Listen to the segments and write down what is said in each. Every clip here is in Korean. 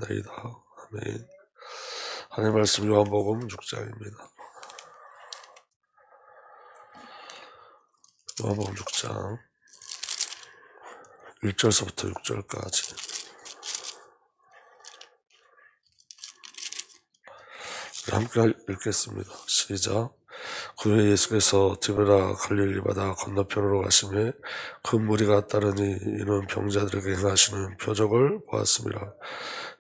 기도하옵나이다. 아멘. 하나님의 말씀 요한복음 6장입니다. 요한복음 6장 1절서부터 6절까지. 함께 읽겠습니다. 시작. 그 후에 예수께서 디베라 갈릴리 바다 건너편으로 가시매 큰 무리가 따르니 이는 병자들에게 행하시는 표적을 보았습니다.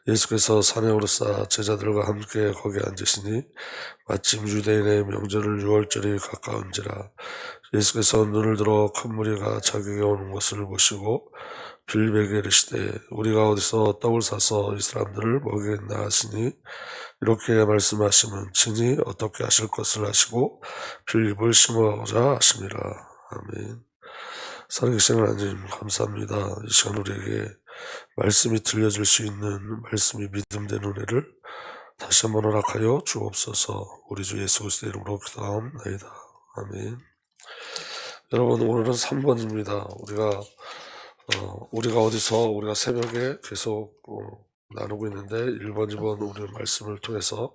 예수께서 산에 오르사 제자들과 함께 거기 앉으시니 마침 유대인의 명절을 유월절이 가까운지라. 예수께서 눈을 들어 큰 무리가 자기에게 오는 것을 보시고 빌립에게 이르시되 우리가 어디서 떡을 사서 이 사람들을 먹이겠나 하시니 이렇게 말씀하시면 친히 어떻게 하실 것을 하시고 빌립을 심어가고자 하심이라. 아멘. 살아계신 하나님 감사합니다. 이 시간 우리에게 말씀이 들려질 수 있는 말씀이 믿음된 은혜를 다시 한번 허락하여 주옵소서. 우리 주 예수 그리스도의 이름으로 기도하옵나이다. 아멘. 여러분, 오늘은 3번입니다. 우리가 어디서 우리가 새벽에 계속 나누고 있는데 1번, 2번 우리 말씀을 통해서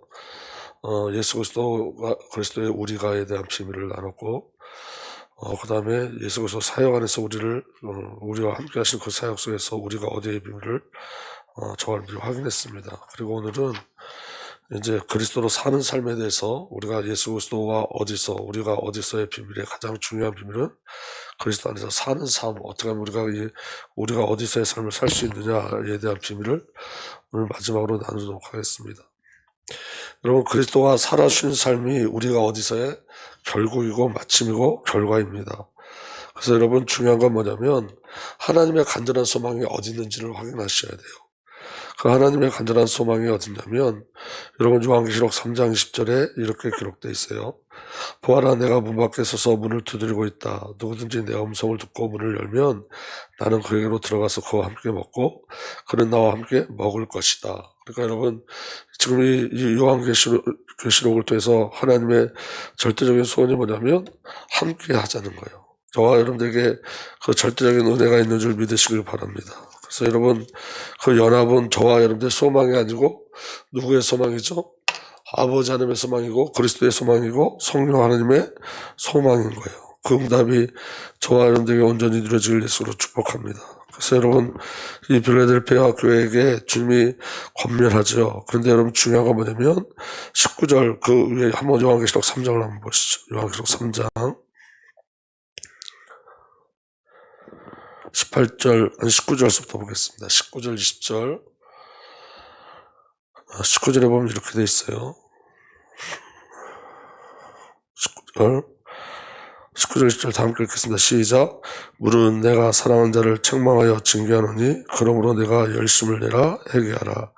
예수 그리스도의 우리가에 대한 비밀을 나눴고 그 다음에 예수 그리스도 사역 안에서 우리와 함께 하신 그 사역 속에서 우리가 어디의 비밀을 저와 확인했습니다. 그리고 오늘은 이제 그리스도로 사는 삶에 대해서 우리가 예수 그리스도와 우리가 어디서의 비밀의 가장 중요한 비밀은 그리스도 안에서 사는 삶, 어떻게 하면 우리가 어디서의 삶을 살 수 있느냐에 대한 비밀을 오늘 마지막으로 나누도록 하겠습니다. 여러분, 그리스도가 살아주신 삶이 우리가 어디서의 결국이고 마침이고 결과입니다. 그래서 여러분, 중요한 건 뭐냐면 하나님의 간절한 소망이 어디 있는지를 확인하셔야 돼요. 그 하나님의 간절한 소망이 어딨냐면 여러분, 요한계시록 3장 20절에 이렇게 기록되어 있어요. 보아라, 내가 문 밖에 서서 문을 두드리고 있다. 누구든지 내 음성을 듣고 문을 열면 나는 그에게로 들어가서 그와 함께 먹고 그는 나와 함께 먹을 것이다. 그러니까 여러분, 지금 이 요한계시록을 통해서 하나님의 절대적인 소원이 뭐냐면 함께 하자는 거예요. 저와 여러분들에게 그 절대적인 은혜가 있는 줄 믿으시길 바랍니다. 그래서 여러분, 그 연합은 저와 여러분들의 소망이 아니고 누구의 소망이죠? 아버지 하나님의 소망이고 그리스도의 소망이고 성령 하나님의 소망인 거예요. 그 응답이 저와 여러분들에게 온전히 이루어질 예수로 축복합니다. 그래서 여러분, 이 빌라델피아 교회에게 주님이 권면하죠. 그런데 여러분, 중요한 건 뭐냐면 19절 그 위에 한번 요한계시록 3장을 한번 보시죠. 요한계시록 3장 19절부터 보겠습니다. 19절, 20절. 19절에 보면 이렇게 돼 있어요. 19절, 20절 다 함께 읽겠습니다. 시작. 물은 내가 사랑하는 자를 책망하여 징계하노니 그러므로 내가 열심을 내라 회개하라.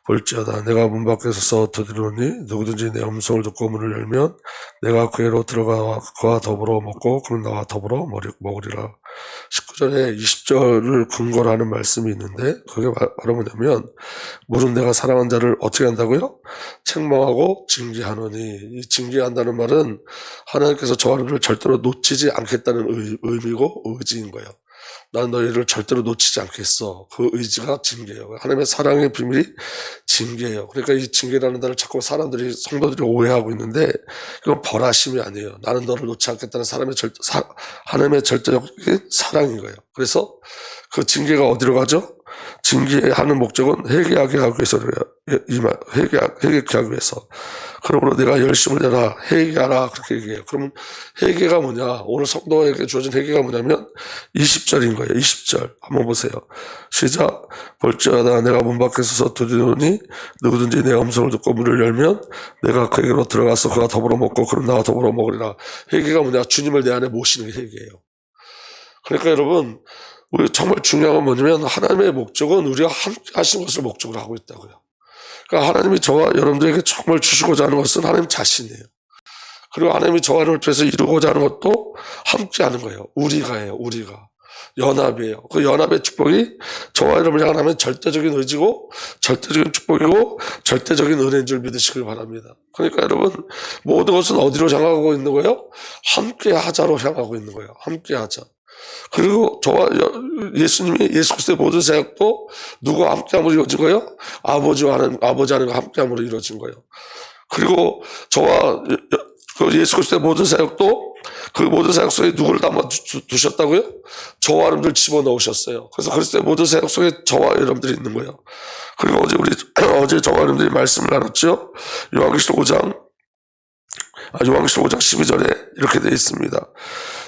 볼지어다 내가 문 밖에 서서 두드리노니 누구든지 내 음성을 듣고 문을 열면 내가 그에로 들어가 그와 더불어 먹고 그는 나와 더불어 먹으리라. 19절에 20절을 근거로 하는 말씀이 있는데 그게 바로 뭐냐면 물은 내가 사랑한 자를 어떻게 한다고요? 책망하고 징계하노니. 이 징계한다는 말은 하나님께서 저와 여러분을 절대로 놓치지 않겠다는 의미고 의지인 거예요. 난 너희를 절대로 놓치지 않겠어. 그 의지가 징계예요. 하나님의 사랑의 비밀이 징계예요. 그러니까 이 징계라는 단어를 자꾸 성도들이 오해하고 있는데 이건 벌하심이 아니에요. 나는 너를 놓지 않겠다는 하나님의 절대적인 사랑인 거예요. 그래서 그 징계가 어디로 가죠? 징계하는 목적은 회개하게 하기 위해서. 그러므로 내가 열심을 내라 회개하라 그렇게 얘기해요. 그러면 회개가 뭐냐? 오늘 성도에게 주어진 회개가 뭐냐면 20절인 거예요. 20절 한번 보세요. 시작. 볼지어다 내가 문 밖에 서서 두드리노니 누구든지 내 음성을 듣고 문을 열면 내가 그에게로 들어가서 그가 더불어 먹고 그는 나와 더불어 먹으리라. 회개가 뭐냐? 주님을 내 안에 모시는 게 회개예요. 그러니까 여러분, 우리 정말 중요한 건 뭐냐면 하나님의 목적은 우리가 함께 하시는 것을 목적으로 하고 있다고요. 그러니까 하나님이 저와 여러분들에게 정말 주시고자 하는 것은 하나님 자신이에요. 그리고 하나님이 저와 여러분을 통해서 이루고자 하는 것도 함께 하는 거예요. 우리가. 연합이에요. 그 연합의 축복이 저와 여러분을 향하면 절대적인 의지고 절대적인 축복이고 절대적인 은혜인 줄 믿으시길 바랍니다. 그러니까 여러분, 모든 것은 어디로 향하고 있는 거예요? 함께 하자로 향하고 있는 거예요. 함께 하자. 그리고 저와 예수님이 예수 그리스도의 모든 사역도 누구와 함께함으로 이루어진 거예요? 아버지 하나님과 함께함으로 이루어진 거예요. 그리고 저와 예수 그리스도의 모든 사역도 그 모든 사역 속에 누구를 담아 두셨다고요? 저와 여러분들 집어넣으셨어요. 그래서 그리스도의 모든 사역 속에 저와 여러분들이 있는 거예요. 그리고 어제 저와 여러분들이 말씀을 나눴죠. 요한계시록 5장 12절에 이렇게 되어 있습니다.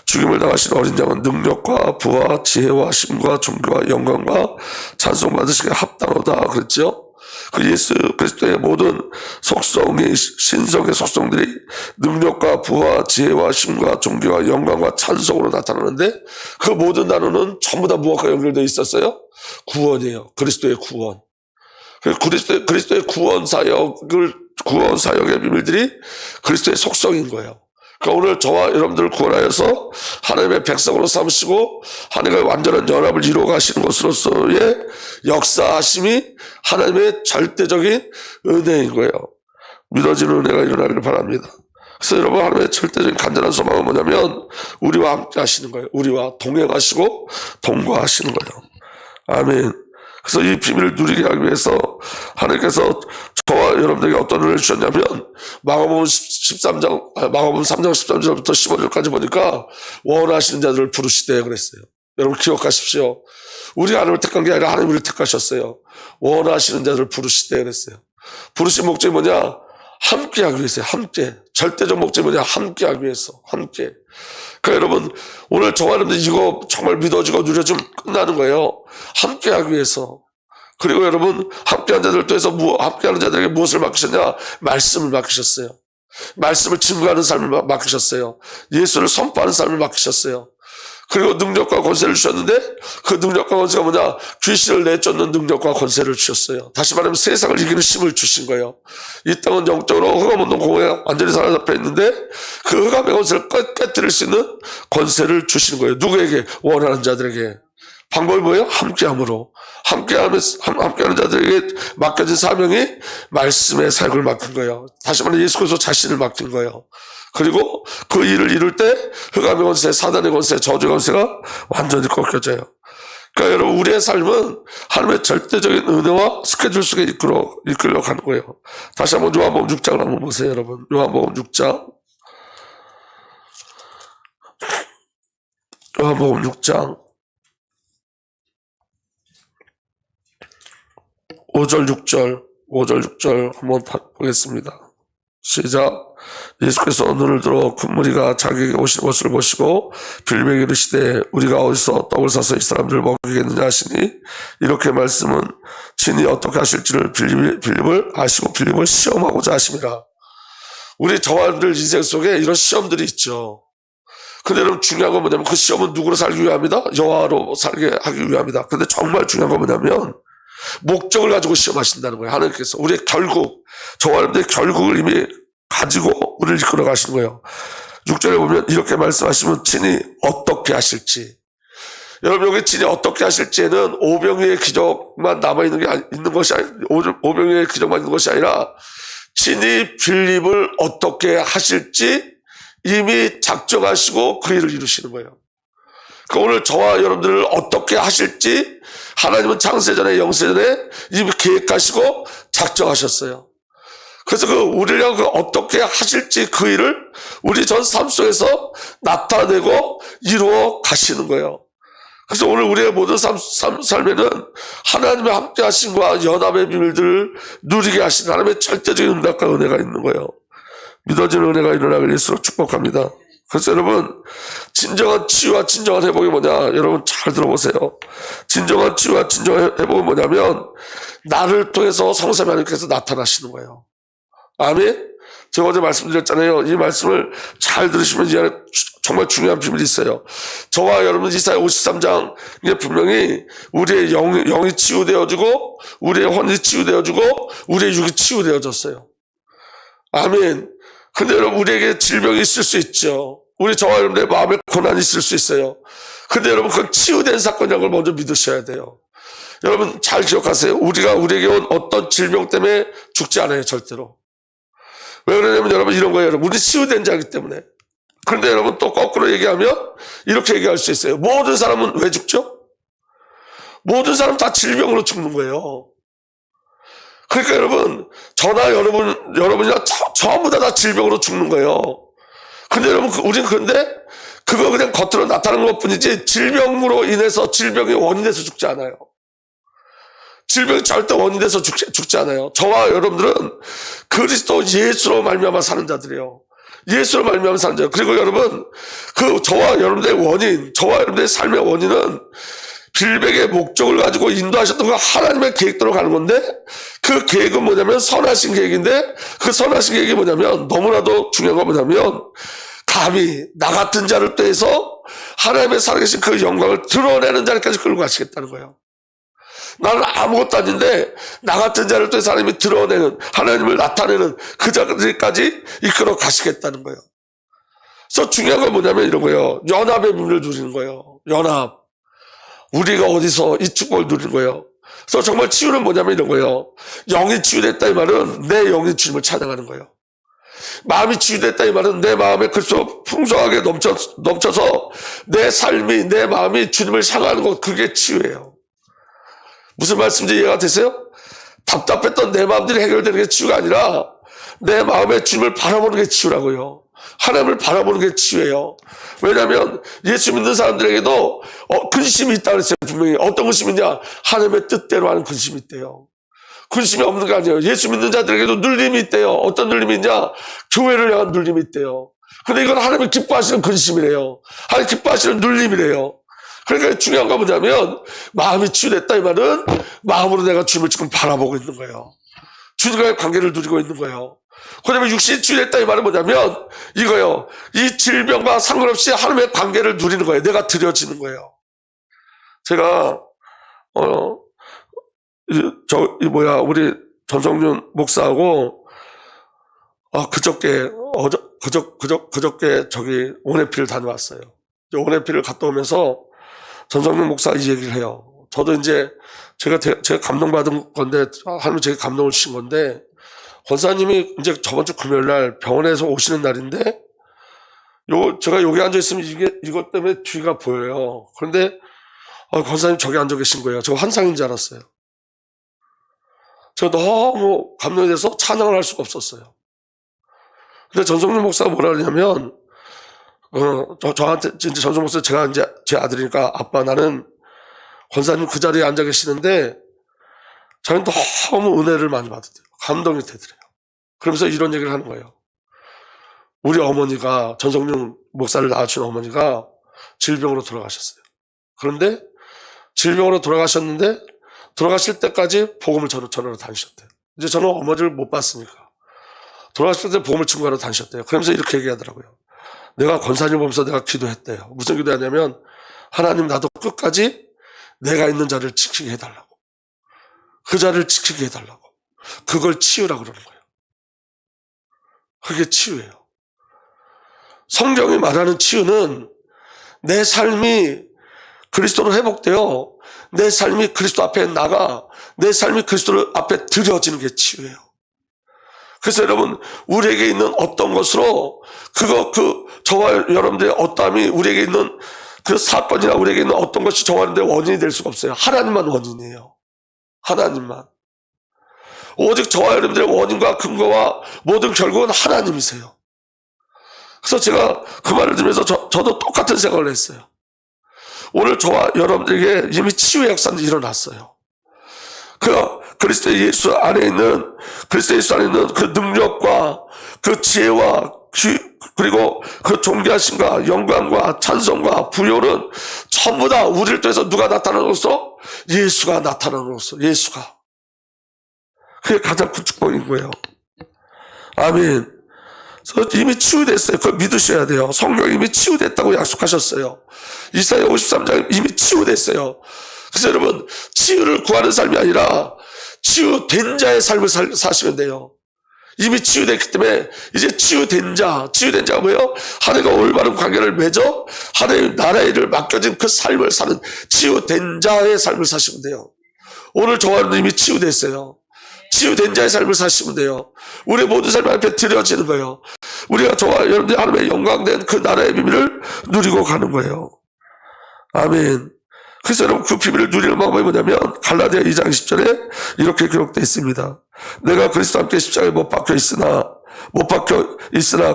죽임을 당하신 어린 양은 능력과 부와 지혜와 힘과 존귀와 영광과 찬송 받으시기에 합당하다 그랬죠. 그 예수 그리스도의 모든 속성이 신성의 속성들이 능력과 부와 지혜와 힘과 존귀와 영광과 찬송으로 나타나는데 그 모든 단어는 전부 다 무엇과 연결되어 있었어요? 구원이에요. 그리스도의 구원. 그리스도의 구원 사역의 비밀들이 그리스도의 속성인 거예요. 그러니까 오늘 저와 여러분들을 구원하여서 하나님의 백성으로 삼으시고 하나님과 완전한 연합을 이루어 가시는 것으로서의 역사하심이 하나님의 절대적인 은혜인 거예요. 믿어지는 은혜가 일어나기를 바랍니다. 그래서 여러분 하나님의 절대적인 간절한 소망은 뭐냐면 우리와 함께 하시는 거예요. 우리와 동행하시고 동거하시는 거예요. 아멘. 그래서 이 비밀을 누리게 하기 위해서 하나님께서 저와 여러분들에게 어떤 은혜를 주셨냐면 마가복음 3장 13절부터 15절까지 보니까 원하시는 자들을 부르시되 그랬어요. 여러분 기억하십시오. 우리가 하나님을 택한 게 아니라 하나님을 택하셨어요. 원하시는 자들을 부르시되 그랬어요. 부르신 목적이 뭐냐? 함께 하기 위해서요. 함께. 절대적 목적이 뭐냐? 함께 하기 위해서. 함께. 그러니까 여러분 오늘 저와 여러분들 이거 정말 믿어지고 누려지면 끝나는 거예요. 함께 하기 위해서. 그리고 여러분 함께하는 자들을 통해서 함께하는 자들에게 무엇을 맡기셨냐? 말씀을 맡기셨어요. 말씀을 증거하는 삶을 맡기셨어요. 예수를 선포하는 삶을 맡기셨어요. 그리고 능력과 권세를 주셨는데 그 능력과 권세가 뭐냐? 귀신을 내쫓는 능력과 권세를 주셨어요. 다시 말하면 세상을 이기는 힘을 주신 거예요. 이 땅은 영적으로 흑암 운동 공허에 완전히 사로잡혀 있는데 그 흑암의 권세를 깨뜨릴 수 있는 권세를 주시는 거예요. 누구에게? 원하는 자들에게. 방법이 뭐예요? 함께함으로. 함께하는 자들에게 맡겨진 사명이 말씀의 사역을 맡긴 거예요. 다시 말하면 예수 그리스도 자신을 맡긴 거예요. 그리고 그 일을 이룰 때 흑암의 권세, 사단의 권세, 저주의 권세가 완전히 꺾여져요. 그러니까 여러분 우리의 삶은 하나님의 절대적인 은혜와 스케줄 속에 이끌려 가는 거예요. 다시 한번 요한복음 6장을 한번 보세요. 여러분 요한복음 6장 5절 6절 한번 보겠습니다. 시작. 예수께서 눈을 들어 큰 무리가 자기에게 오시는 것을 보시고 빌립에게 이르시되 우리가 어디서 떡을 사서 이 사람들을 먹이겠느냐 하시니 이렇게 말씀은 친히 어떻게 하실지를 빌립을 아시고 빌립을 시험하고자 하심이라. 우리 저와 여러분들 인생 속에 이런 시험들이 있죠. 근데 여러분 중요한 건 뭐냐면 그 시험은 누구로 살기 위함이다? 여호와로 살게 하기 위함이다. 근데 정말 중요한 건 뭐냐면 목적을 가지고 시험하신다는 거예요. 하나님께서 우리의 결국, 저와 여러분들의 결국을 이미 가지고 우리를 이끌어 가시는 거예요. 6절에 보면 이렇게 말씀하시면 친히 어떻게 하실지. 여러분 여기 친히 어떻게 하실지에는 오병이의 기적만 남아있는 게 있는 것이 아니라 오병이의 기적만 있는 것이 아니라 친히 빌립을 어떻게 하실지 이미 작정하시고 그 일을 이루시는 거예요. 그러니까 오늘 저와 여러분들을 어떻게 하실지 하나님은 창세전에 영세전에 이미 계획하시고 작정하셨어요. 그래서 우리를 향해 어떻게 하실지 그 일을 우리 전 삶 속에서 나타내고 이루어 가시는 거예요. 그래서 오늘 우리의 모든 삶에는 하나님의 함께 하심과 연합의 비밀들을 누리게 하신 하나님의 절대적인 응답과 은혜가 있는 거예요. 믿어지는 은혜가 일어나길 예수로 축복합니다. 그래서 여러분 진정한 치유와 진정한 회복이 뭐냐? 여러분 잘 들어보세요. 진정한 치유와 진정한 회복은 뭐냐면 나를 통해서 성삼위 하나님께서 나타나시는 거예요. 아멘? 제가 어제 말씀드렸잖아요. 이 말씀을 잘 들으시면 이 안에 정말 중요한 비밀이 있어요. 저와 여러분 이사야 53장에 분명히 우리의 영이 치유되어지고 우리의 혼이 치유되어지고 우리의 육이 치유되어졌어요. 아멘. 근데 여러분 우리에게 질병이 있을 수 있죠. 저와 여러분의 마음에 고난이 있을 수 있어요. 근데 여러분 그건 치유된 사건이라는 걸 먼저 믿으셔야 돼요. 여러분 잘 기억하세요. 우리에게 온 어떤 질병 때문에 죽지 않아요. 절대로. 왜 그러냐면 여러분 이런 거예요. 여러분 우리 치유된 자이기 때문에. 그런데 여러분 또 거꾸로 얘기하면 이렇게 얘기할 수 있어요. 모든 사람은 왜 죽죠? 모든 사람 다 질병으로 죽는 거예요. 그러니까 여러분, 저나 여러분이나 전부 다 질병으로 죽는 거예요. 근데 여러분, 우리는 그런데 그거 그냥 겉으로 나타나는 것 뿐이지 질병으로 인해서 질병이 원인돼서 죽지 않아요. 질병이 절대 원인돼서 죽지 않아요. 저와 여러분들은 그리스도 예수로 말미암아 사는 자들이에요. 예수로 말미암아 사는 자. 그리고 여러분, 저와 여러분들의 원인, 저와 여러분들의 삶의 원인은 빌백의 목적을 가지고 인도하셨던 그 하나님의 계획대로 가는 건데, 그 계획은 뭐냐면 선하신 계획인데, 그 선하신 계획이 뭐냐면 너무나도 중요한 건 뭐냐면 감히 나 같은 자를 떼서 하나님의 살아계신 그 영광을 드러내는 자리까지 끌고 가시겠다는 거예요. 나는 아무것도 아닌데 나 같은 자를 떼서 하나님이 드러내는, 하나님을 나타내는 그 자리까지 이끌어 가시겠다는 거예요. 그래서 중요한 건 뭐냐면 이런 거예요. 연합의 문을 누리는 거예요. 연합. 우리가 어디서 이 축복을 누리는 거예요. 그래서 정말 치유는 뭐냐면 이런 거예요. 영이 치유됐다 이 말은 내 영이 주님을 찬양하는 거예요. 마음이 치유됐다 이 말은 내 마음에 그리스도 풍성하게 넘쳐서 내 삶이, 내 마음이 주님을 향하는 것, 그게 치유예요. 무슨 말씀인지 이해가 되세요? 답답했던 내 마음들이 해결되는 게 치유가 아니라 내 마음에 주님을 바라보는 게 치유라고요. 하나님을 바라보는 게 치유예요. 왜냐하면 예수 믿는 사람들에게도 근심이 있다 그랬어요. 분명히. 어떤 근심이냐? 하나님의 뜻대로 하는 근심이 있대요. 근심이 없는 게 아니에요. 예수 믿는 자들에게도 눌림이 있대요. 어떤 눌림이 있냐? 교회를 향한 눌림이 있대요. 근데 이건 하나님이 기뻐하시는 근심이래요. 하나님 기뻐하시는 눌림이래요. 그러니까 중요한 건 뭐냐면 마음이 치유됐다 이 말은 마음으로 내가 주님을 지금 바라보고 있는 거예요. 주님과의 관계를 누리고 있는 거예요. 그다음에 육신이 치유됐다 이 말은 뭐냐면 이거요. 이 질병과 상관없이 하나님의 관계를 누리는 거예요. 내가 드려지는 거예요. 제가 우리 전성준 목사하고 그저께 저기 온해피를 다녀왔어요. 온해피를 갔다 오면서 전성준 목사가 이 얘기를 해요. 저도 이제 제가 감동받은 건데, 하나님 제게 감동을 주신 건데, 권사님이 이제 저번 주 금요일 날 병원에서 오시는 날인데, 제가 여기 앉아있으면 이것 때문에 뒤가 보여요. 그런데, 권사님 저기 앉아 계신 거예요. 저 환상인 줄 알았어요. 제가 너무 감동이 돼서 찬양을 할 수가 없었어요. 근데 전성준 목사가 뭐라 그러냐면, 저한테, 이제 전성 목사, 제가 이제 제 아들이니까, 아빠, 나는 권사님 그 자리에 앉아 계시는데, 저는 너무 은혜를 많이 받았대요. 감동이 되더래요. 그러면서 이런 얘기를 하는 거예요. 우리 어머니가, 전성준 목사를 낳아준 어머니가 질병으로 돌아가셨어요. 그런데 질병으로 돌아가셨는데, 돌아가실 때까지 복음을 전하러 다니셨대요. 이제 저는 어머니를 못 봤으니까. 돌아가실 때 복음을 증거하러 다니셨대요. 그러면서 이렇게 얘기하더라고요. 내가 권사님 보면서 내가 기도했대요. 무슨 기도했냐면, 하나님 나도 끝까지 내가 있는 자리를 지키게 해달라고. 그 자리를 지키게 해달라고. 그걸 치유라고 그러는 거예요. 그게 치유예요. 성경이 말하는 치유는 내 삶이 그리스도로 회복되어 내 삶이 그리스도 앞에 나가 내 삶이 그리스도 앞에 드려지는 게 치유예요. 그래서 여러분, 우리에게 있는 어떤 것으로 저와 여러분들의 어떠함이 우리에게 있는 그 사건이나 우리에게 있는 어떤 것이 저와 여러분들의 원인이 될 수가 없어요. 하나님만 원인이에요. 하나님만. 오직 저와 여러분들의 원인과 근거와 모든 결국은 하나님이세요. 그래서 제가 그 말을 들으면서 저도 똑같은 생각을 했어요. 오늘 저와 여러분들에게 이미 치유의 역사는 일어났어요. 그리스도 예수 안에 있는 그 능력과 그 지혜와 그리고 그 존귀하심과 영광과 찬송과 부요는 전부 다 우리를 통해서 누가 나타나노서? 예수가 나타나노서. 예수가. 그게 가장 큰 축복인 거예요. 아멘. 그래서 이미 치유됐어요. 그걸 믿으셔야 돼요. 성령 이미 치유됐다고 약속하셨어요. 이사야 53장 이미 치유됐어요. 그래서 여러분, 치유를 구하는 삶이 아니라 치유된 자의 삶을 사시면 돼요. 이미 치유됐기 때문에 이제 치유된 자가 뭐예요? 하나님과 올바른 관계를 맺어 하나님 나라의 일을 맡겨진 그 삶을 사는 치유된 자의 삶을 사시면 돼요. 오늘 저와 이미 치유됐어요. 치유된 자의 삶을 사시면 돼요. 우리의 모든 삶 앞에 드려지는 거예요. 우리가 저와 여러분들이 하나님의 영광된 그 나라의 비밀을 누리고 가는 거예요. 아멘. 그래서 여러분 그 비밀을 누리는 방법이 뭐냐면 갈라디아 2장 10절에 이렇게 기록되어 있습니다. 내가 그리스도와 함께 십자가에 못 박혀 있으나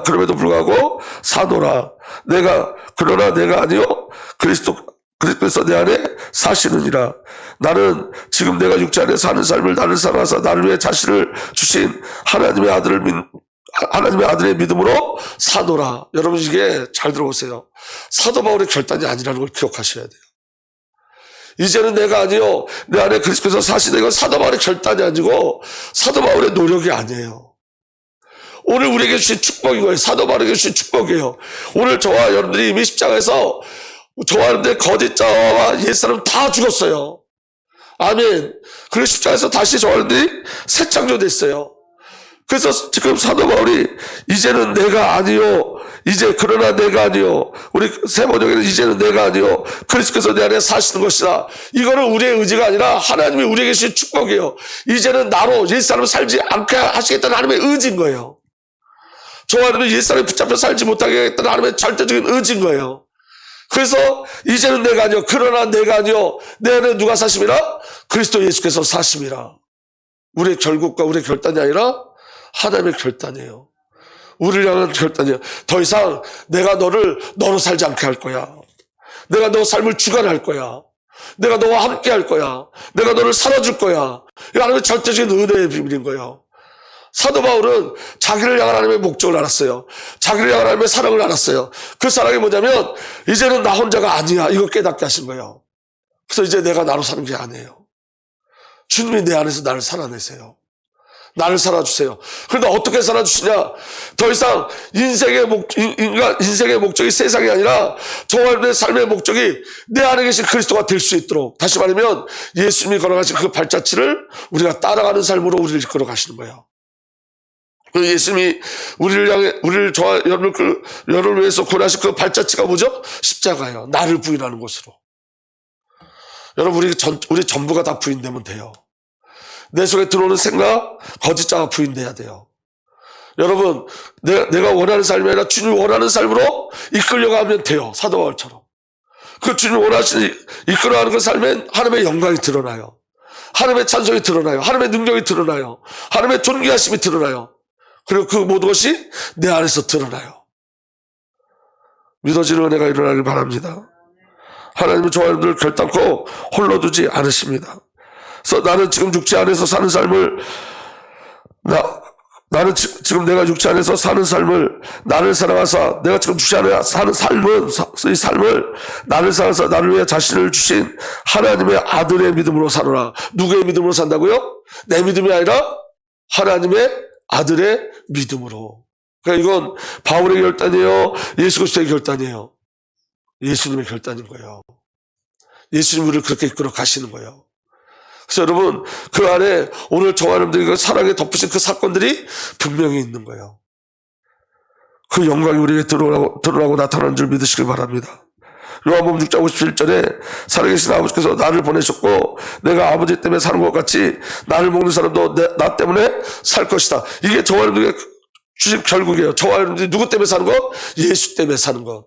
그럼에도 불구하고 사노라. 그러나 내가 아니요 그리스도께서 내 안에 사시느니라. 나는 지금 내가 육체 안에 사는 삶을 나를 살아서 나를 위해 자신을 주신 하나님의 아들의 믿음으로 사노라. 여러분 이게 잘 들어보세요. 사도 바울의 결단이 아니라는 걸 기억하셔야 돼요. 이제는 내가 아니요 내 안에 그리스도께서 사시는 이건 사도 바울의 결단이 아니고 사도 바울의 노력이 아니에요. 오늘 우리에게 주신 축복인 거예요. 사도 바울에게 주신 축복이에요. 오늘 저와 여러분들이 이미 십자가에서 저와 여러분들의 거짓 자와 옛사람 다 죽었어요. 아멘. 그리고 십자가에서 다시 저와 여러분들이 새 창조됐어요. 그래서 지금 사도 바울이 이제는 내가 아니요 그러나 내가 아니요 우리 새 번역에는 이제는 내가 아니요 그리스도께서 내 안에 사시는 것이다. 이거는 우리의 의지가 아니라 하나님이 우리에게 주신 축복이에요. 이제는 나로 옛사람을 살지 않게 하시겠다는 하나님의 의지인 거예요. 저와 여러분이 옛사람이 붙잡혀 살지 못하게 하겠다는 하나님의 절대적인 의지인 거예요. 그래서 이제는 내가 아니요 그러나 내가 아니요 내 안에 누가 사심이라? 그리스도 예수께서 사심이라. 우리의 결국과 우리의 결단이 아니라 하나님의 결단이에요. 우리를 향한 결단이에요. 더 이상 내가 너로 살지 않게 할 거야. 내가 너 삶을 주관할 거야. 내가 너와 함께 할 거야. 내가 너를 살아줄 거야. 이거 하나님의 절대적인 은혜의 비밀인 거예요. 사도 바울은 자기를 향한 하나님의 목적을 알았어요. 자기를 향한 하나님의 사랑을 알았어요. 그 사랑이 뭐냐면 이제는 나 혼자가 아니야. 이거 깨닫게 하신 거예요. 그래서 이제 내가 나로 사는 게 아니에요. 주님이 내 안에서 나를 살아내세요. 나를 살아주세요. 그런데 어떻게 살아주시냐? 더 이상 인생의 목적이 세상이 아니라 저와 내 삶의 목적이 내 안에 계신 그리스도가 될 수 있도록, 다시 말하면 예수님이 걸어가신 그 발자취를 우리가 따라가는 삶으로 우리를 이끌어 가시는 거예요. 그 예수님이 우리를 저와 여러분을 위해서 고난하신 그 발자취가 뭐죠? 십자가예요. 나를 부인하는 것으로. 여러분 우리 전부가 다 부인되면 돼요. 내 속에 들어오는 생각, 거짓자가 부인돼야 돼요. 여러분, 내가 원하는 삶이 아니라 주님이 원하는 삶으로 이끌려가면 돼요. 사도 바울처럼. 그 주님이 원하시는 이끌어가는 그 삶엔 하나님의 영광이 드러나요. 하나님의 찬송이 드러나요. 하나님의 능력이 드러나요. 하나님의 존귀하심이 드러나요. 그리고 그 모든 것이 내 안에서 드러나요. 믿어지는 은혜가 일어나길 바랍니다. 하나님은 저와 여러분들을 결단코 홀로 두지 않으십니다. 그래서 나는 지금 육체 안에서 사는 삶을 나는 지금 내가 육체 안에서 사는 삶을 나를 사랑하사 내가 지금 육체 안에 사는 이 삶을 나를 사랑하사 나를 위해 자신을 주신 하나님의 아들의 믿음으로 살아라. 누구의 믿음으로 산다고요? 내 믿음이 아니라 하나님의 아들의 믿음으로. 그러니까 이건 바울의 결단이에요? 예수 그리스도의 결단이에요? 예수님의 결단인 거예요. 예수님 우리를 그렇게 이끌어 가시는 거예요. 그래서 여러분 그 안에 오늘 저와 여러분들이 그 사랑에 덮으신 그 사건들이 분명히 있는 거예요. 그 영광이 우리에게 드러나고 나타나는 줄 믿으시길 바랍니다. 요한복음 6장 57절에 살아계신 아버지께서 나를 보내셨고 내가 아버지 때문에 사는 것 같이 나를 먹는 사람도 나 때문에 살 것이다. 이게 저와 여러분들에게 주신 결국이에요. 저와 여러분들이 누구 때문에 사는 것? 예수 때문에 사는 것.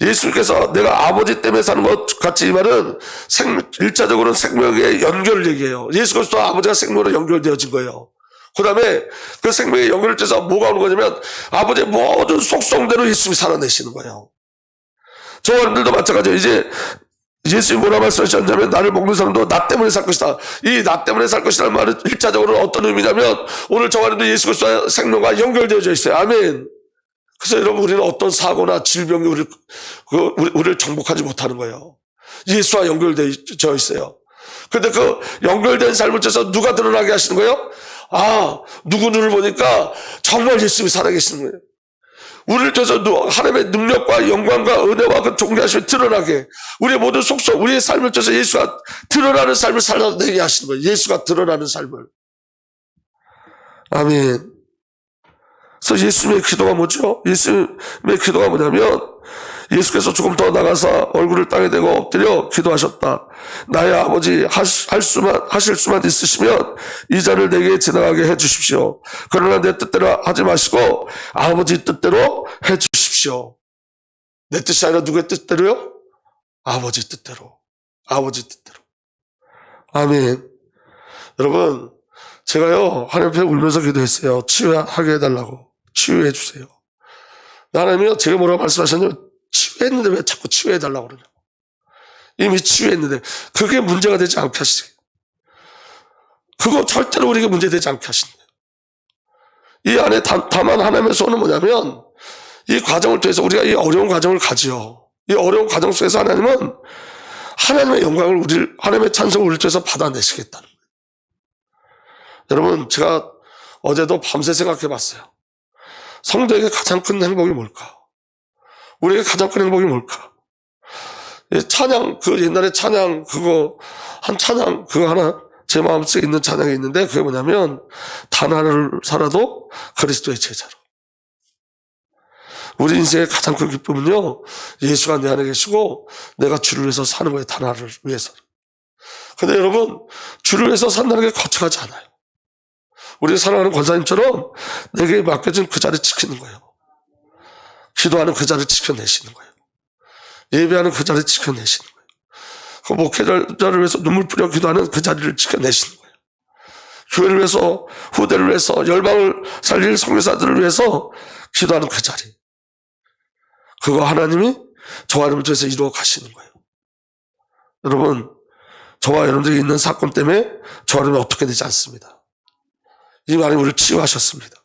예수님께서 내가 아버지 때문에 사는 것 같이 이 말은 일차적으로는 생명의 연결 얘기예요. 예수 그리스도와 아버지가 생명으로 연결되어진 거예요. 그 다음에 그 생명의 연결돼서 뭐가 오는 거냐면 아버지의 모든 속성대로 예수님이 살아내시는 거예요. 저와 여러분들도 마찬가지예요. 이제 예수님이 뭐라 말씀하셨냐면 나를 먹는 사람도 나 때문에 살 것이다. 이 나 때문에 살 것이라는 말은 일차적으로는 어떤 의미냐면 오늘 저와 여러분들 예수 그리스도의 생명과 연결되어져 있어요. 아멘. 그래서 여러분 우리는 어떤 사고나 질병이 우리를 정복하지 못하는 거예요. 예수와 연결되어 있어요. 그런데 그 연결된 삶을 통해서 누가 드러나게 하시는 거예요? 누구 눈을 보니까 정말 예수님이 살아계시는 거예요. 우리를 통해서 하나님의 능력과 영광과 은혜와 그 존귀하심이 드러나게 우리의 모든 속성, 우리의 삶을 통해서 예수가 드러나는 삶을 살아내게 하시는 거예요. 예수가 드러나는 삶을. 아멘. 그래서 예수님의 기도가 뭐죠? 예수님의 기도가 뭐냐면 예수께서 조금 더 나가서 얼굴을 땅에 대고 엎드려 기도하셨다. 나의 아버지 하실 수만 있으시면 이 잔을 내게 지나가게 해주십시오. 그러나 내 뜻대로 하지 마시고 아버지 뜻대로 해주십시오. 내 뜻이 아니라 누구의 뜻대로요? 아버지 뜻대로. 아버지 뜻대로. 아멘. 여러분, 제가요 하나님 앞에 울면서 기도했어요. 치유하게 해달라고. 치유해 주세요. 하나님이요 제가 뭐라고 말씀하셨냐면 치유했는데 왜 자꾸 치유해달라고 그러냐고. 이미 치유했는데 그게 문제가 되지 않게 하시게. 그거 절대로 우리에게 문제되지 않게 하신대요. 이 안에 다만 하나님의 손은 뭐냐면 이 과정을 통해서 우리가 이 어려운 과정을 가지요. 이 어려운 과정 속에서 하나님은 하나님의 영광을 하나님의 찬송을 우리를 통해서 받아내시겠다는 거예요. 여러분, 제가 어제도 밤새 생각해 봤어요. 성도에게 가장 큰 행복이 뭘까? 우리에게 가장 큰 행복이 뭘까? 찬양, 옛날에 찬양, 찬양, 하나, 제 마음속에 있는 찬양이 있는데, 그게 뭐냐면, 단 하루를 살아도 그리스도의 제자로. 우리 인생의 가장 큰 기쁨은요, 예수가 내 안에 계시고, 내가 주를 위해서 사는 거예요, 단 하루를 위해서. 근데 여러분, 주를 위해서 산다는 게 거창하지 않아요. 우리 사랑하는 권사님처럼 내게 맡겨진 그 자리 지키는 거예요. 기도하는 그 자리를 지켜내시는 거예요. 예배하는 그 자리를 지켜내시는 거예요. 그 목회자를 위해서 눈물 뿌려 기도하는 그 자리를 지켜내시는 거예요. 교회를 위해서, 후대를 위해서, 열방을 살릴 선교사들을 위해서 기도하는 그 자리. 그거 하나님이 저와 여러분을 통해서 이루어 가시는 거예요. 여러분, 저와 여러분들이 있는 사건 때문에 저와 여러분은 어떻게 되지 않습니다. 이 하나님 우리를 치유하셨습니다.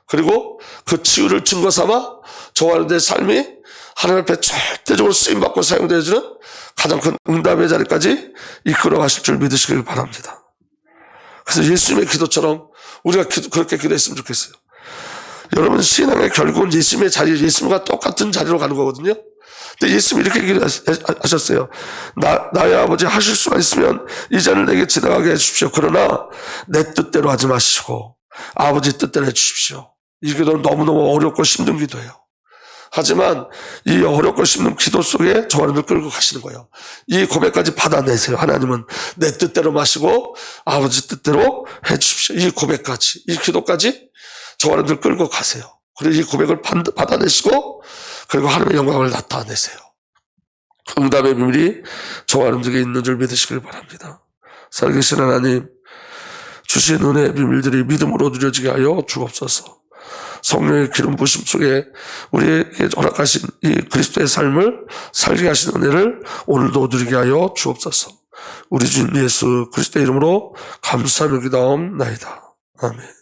그리고 그 치유를 증거 삼아 저와 여러분들의 삶이 하나님 앞에 절대적으로 쓰임받고 사용되어지는 가장 큰 응답의 자리까지 이끌어 가실 줄 믿으시길 바랍니다. 그래서 예수님의 기도처럼 우리가 그렇게 기도했으면 좋겠어요. 여러분, 신앙의 결국은 예수님의 자리, 예수님과 똑같은 자리로 가는 거거든요. 근데 예수님이 이렇게 기도하셨어요. 나의 아버지 하실 수만 있으면 이 잔을 내게 지나가게 해주십시오. 그러나 내 뜻대로 하지 마시고 아버지 뜻대로 해주십시오. 이 기도는 너무너무 어렵고 힘든 기도예요. 하지만 이 어렵고 힘든 기도 속에 저와 여러분을 끌고 가시는 거예요. 이 고백까지 받아내세요. 하나님은 내 뜻대로 마시고 아버지 뜻대로 해주십시오. 이 고백까지, 이 기도까지 저와 여러분을 끌고 가세요. 그리고 이 고백을 받아내시고 그리고 하나님의 영광을 나타내세요. 응답의 비밀이 저와 여러분들에게 있는 줄 믿으시길 바랍니다. 살아계신 하나님, 주신 은혜의 비밀들이 믿음으로 누려지게 하여 주옵소서. 성령의 기름 부심 속에 우리에게 허락하신 이 그리스도의 삶을 살게 하신 은혜를 오늘도 누리게 하여 주옵소서. 우리 주님 예수 그리스도의 이름으로 감사하며 기도하옵나이다. 아멘.